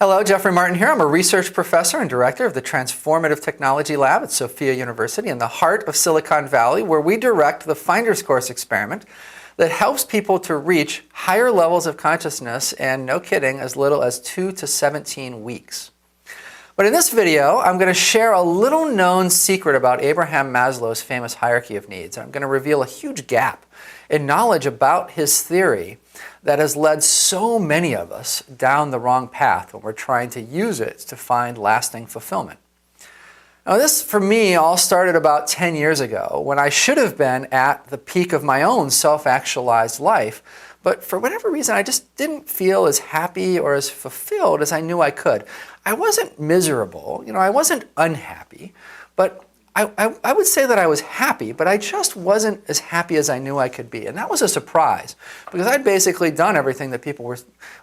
Hello, Jeffrey Martin here. I'm a research professor and director of the Transformative Technology Lab at Sophia University in the heart of Silicon Valley, where we direct the Finder's Course experiment that helps people to reach higher levels of consciousness in, no kidding, as little as 2 to 17 weeks. But in this video, I'm going to share a little known secret about Abraham Maslow's famous hierarchy of needs. I'm going to reveal a huge gap in knowledge about his theory that has led so many of us down the wrong path when we're trying to use it to find lasting fulfillment. Now this, for me, all started about 10 years ago when I should have been at the peak of my own self-actualized life, but for whatever reason I just didn't feel as happy or as fulfilled as I knew I could. I wasn't miserable, I wasn't unhappy, but I would say that I was happy, but I just wasn't as happy as I knew I could be. And that was a surprise, because I'd basically done everything that people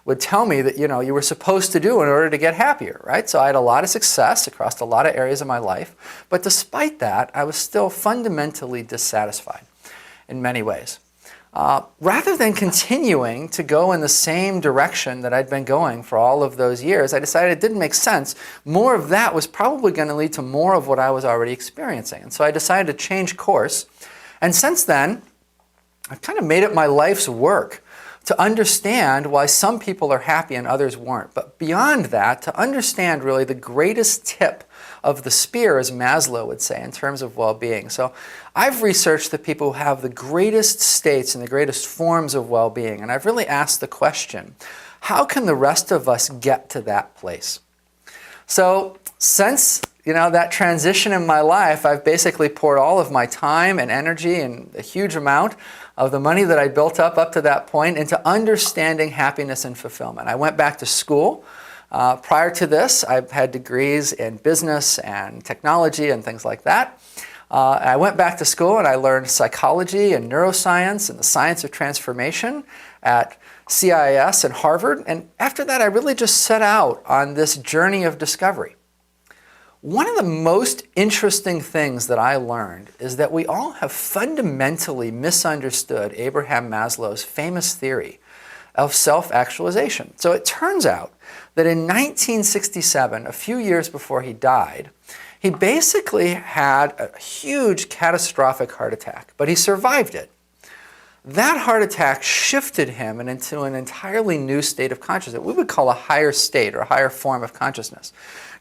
would tell me that you were supposed to do in order to get happier, right? So I had a lot of success across a lot of areas of my life, but despite that, I was still fundamentally dissatisfied in many ways. Rather than continuing to go in the same direction that I'd been going for all of those years, I decided it didn't make sense. More of that was probably going to lead to more of what I was already experiencing. And so I decided to change course. And since then, I've kind of made it my life's work to understand why some people are happy and others weren't. But beyond that, to understand really the greatest tip of the spear, as Maslow would say, in terms of well-being. So I've researched the people who have the greatest states and the greatest forms of well-being, and I've really asked the question, how can the rest of us get to that place? So since that transition in my life, I've basically poured all of my time and energy and a huge amount of the money that I built up to that point into understanding happiness and fulfillment. I went back to school. Prior to this, I've had degrees in business and technology and things like that. I went back to school and I learned psychology and neuroscience and the science of transformation at CIS and Harvard. And after that, I really just set out on this journey of discovery. One of the most interesting things that I learned is that we all have fundamentally misunderstood Abraham Maslow's famous theory of self-actualization. So it turns out that in 1967, a few years before he died, he basically had a huge catastrophic heart attack, but he survived it. That heart attack shifted him into an entirely new state of consciousness, we would call a higher state or a higher form of consciousness.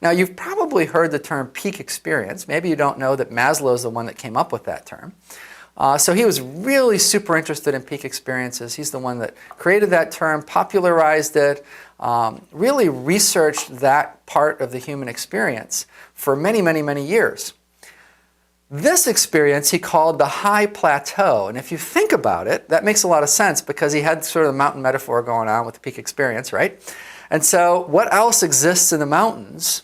Now, you've probably heard the term peak experience. Maybe you don't know that Maslow is the one that came up with that term. So he was really super interested in peak experiences. He's the one that created that term, popularized it, really researched that part of the human experience for many, many, many years. This experience he called the high plateau. And if you think about it, that makes a lot of sense because he had sort of the mountain metaphor going on with the peak experience, right? And so what else exists in the mountains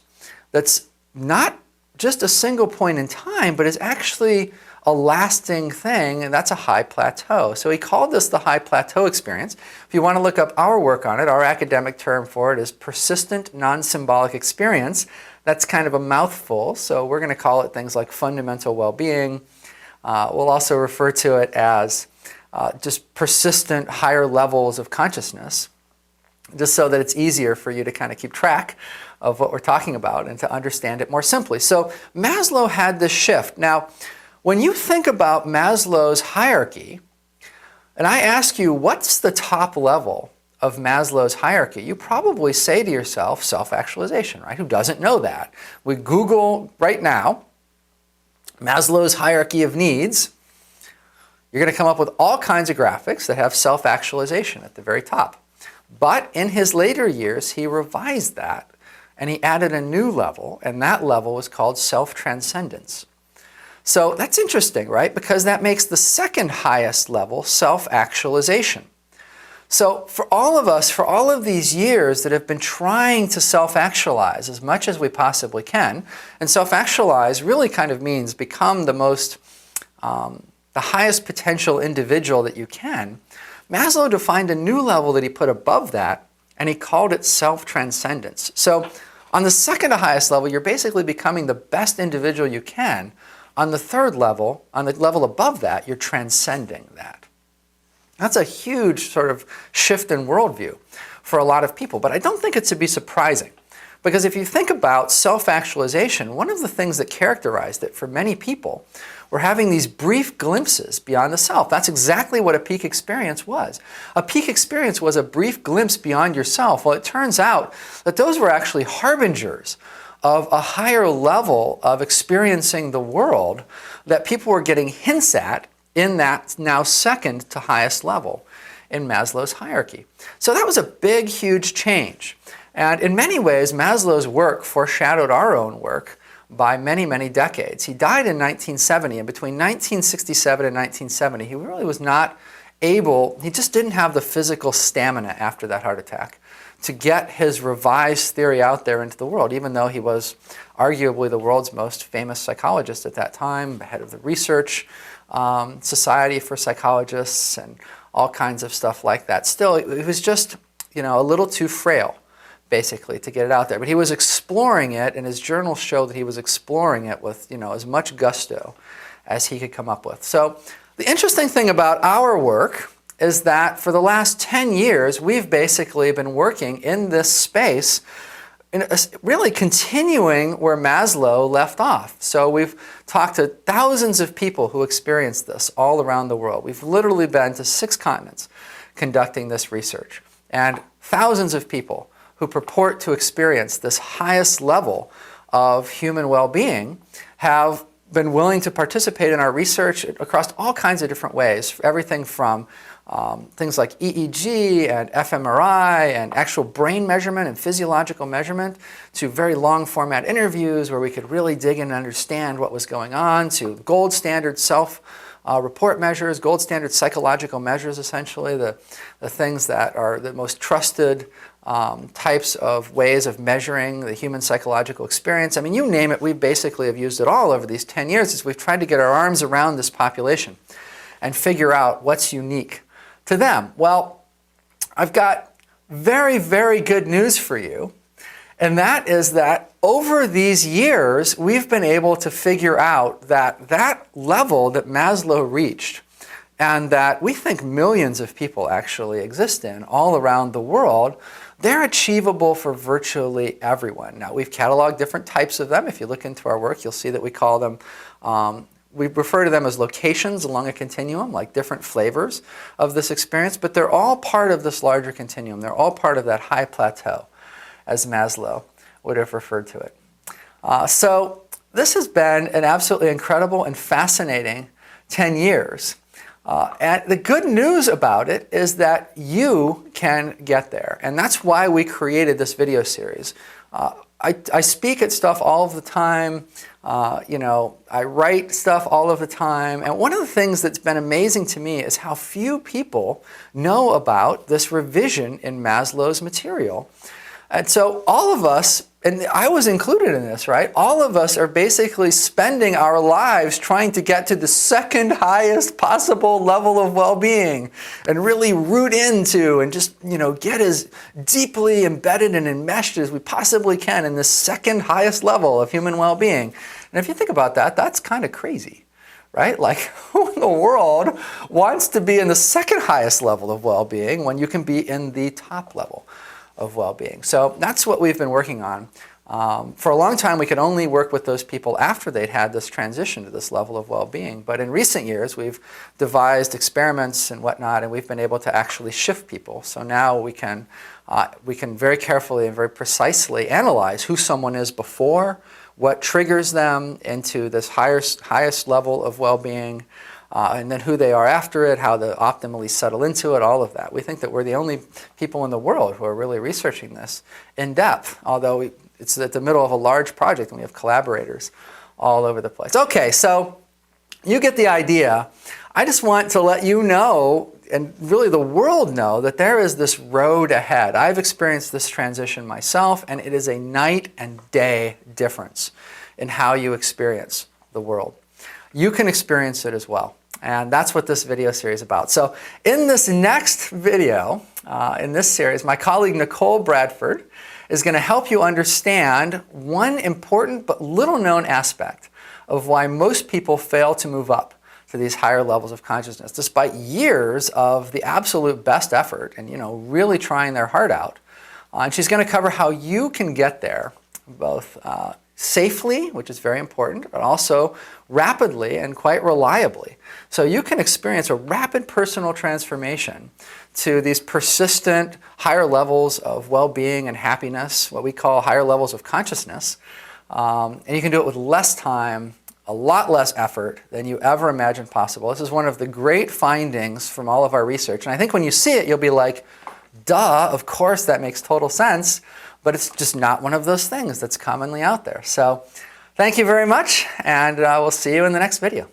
that's not just a single point in time, but is actually a lasting thing, and that's a high plateau. So he called this the high plateau experience. If you want to look up our work on it, our academic term for it is persistent non-symbolic experience. That's kind of a mouthful, so we're going to call it things like fundamental well-being. We'll also refer to it as just persistent higher levels of consciousness, just so that it's easier for you to kind of keep track of what we're talking about and to understand it more simply. So Maslow had this shift. Now, when you think about Maslow's hierarchy, and I ask you, what's the top level of Maslow's hierarchy? You probably say to yourself, self-actualization, right? Who doesn't know that? We Google right now, Maslow's hierarchy of needs. You're going to come up with all kinds of graphics that have self-actualization at the very top. But in his later years, he revised that, and he added a new level, and that level was called self-transcendence. So that's interesting, right? Because that makes the second highest level self-actualization. So for all of us, for all of these years that have been trying to self-actualize as much as we possibly can, and self-actualize really kind of means become the most, the highest potential individual that you can, Maslow defined a new level that he put above that, and he called it self-transcendence. So on the second to highest level, you're basically becoming the best individual you can. On the third level, on the level above that, you're transcending that. That's a huge sort of shift in worldview for a lot of people, but I don't think it should be surprising. Because if you think about self-actualization, one of the things that characterized it for many people were having these brief glimpses beyond the self. That's exactly what a peak experience was. A peak experience was a brief glimpse beyond yourself. Well, it turns out that those were actually harbingers of a higher level of experiencing the world that people were getting hints at in that now second to highest level in Maslow's hierarchy. So that was a big, huge change. And in many ways, Maslow's work foreshadowed our own work by many, many decades. He died in 1970, and between 1967 and 1970, he really was not able, he just didn't have the physical stamina after that heart attack to get his revised theory out there into the world, even though he was arguably the world's most famous psychologist at that time, head of the research society for psychologists and all kinds of stuff like that. Still, it was just, a little too frail, basically, to get it out there. But he was exploring it, and his journals show that he was exploring it with, as much gusto as he could come up with. So the interesting thing about our work is that for the last 10 years, we've basically been working in this space, really continuing where Maslow left off. So we've talked to thousands of people who experienced this all around the world. We've literally been to 6 continents conducting this research. And thousands of people who purport to experience this highest level of human well-being have been willing to participate in our research across all kinds of different ways, everything from things like EEG and fMRI and actual brain measurement and physiological measurement to very long format interviews where we could really dig in and understand what was going on, to gold standard self-report measures, gold standard psychological measures, essentially, the things that are the most trusted types of ways of measuring the human psychological experience. I mean, you name it, we basically have used it all over these 10 years as we've tried to get our arms around this population and figure out what's unique to them. Well, I've got very, very good news for you, and that is that over these years, we've been able to figure out that that level that Maslow reached and that we think millions of people actually exist in all around the world, they're achievable for virtually everyone. Now, we've cataloged different types of them. If you look into our work, you'll see that we call them we refer to them as locations along a continuum, like different flavors of this experience, but they're all part of this larger continuum. They're all part of that high plateau, as Maslow would have referred to it. So this has been an absolutely incredible and fascinating 10 years. And the good news about it is that you can get there. And that's why we created this video series. I speak at stuff all of the time. I write stuff all of the time. And one of the things that's been amazing to me is how few people know about this revision in Maslow's material. And so all of us, and I was included in this, right? All of us are basically spending our lives trying to get to the second highest possible level of well-being and really root into and just, get as deeply embedded and enmeshed as we possibly can in the second highest level of human well-being. And if you think about that, that's kind of crazy, right? Like, who in the world wants to be in the second highest level of well-being when you can be in the top level of well-being? So that's what we've been working on. For a long time, we could only work with those people after they'd had this transition to this level of well-being. But in recent years, we've devised experiments and whatnot, and we've been able to actually shift people. So now we can very carefully and very precisely analyze who someone is before, what triggers them into this highest level of well-being, and then who they are after it, how to optimally settle into it, all of that. We think that we're the only people in the world who are really researching this in depth, although it's at the middle of a large project and we have collaborators all over the place. Okay, so you get the idea. I just want to let you know, and really the world know, that there is this road ahead. I've experienced this transition myself, and it is a night and day difference in how you experience the world. You can experience it as well. And that's what this video series is about. So in this next video, in this series, my colleague Nicole Bradford is going to help you understand one important but little known aspect of why most people fail to move up to these higher levels of consciousness, despite years of the absolute best effort and really trying their heart out. And she's going to cover how you can get there, both safely, which is very important, but also rapidly and quite reliably. So you can experience a rapid personal transformation to these persistent higher levels of well-being and happiness, what we call higher levels of consciousness. And you can do it with less time, a lot less effort than you ever imagined possible. This is one of the great findings from all of our research. And I think when you see it, you'll be like, duh, of course that makes total sense. But it's just not one of those things that's commonly out there. So thank you very much, and we'll see you in the next video.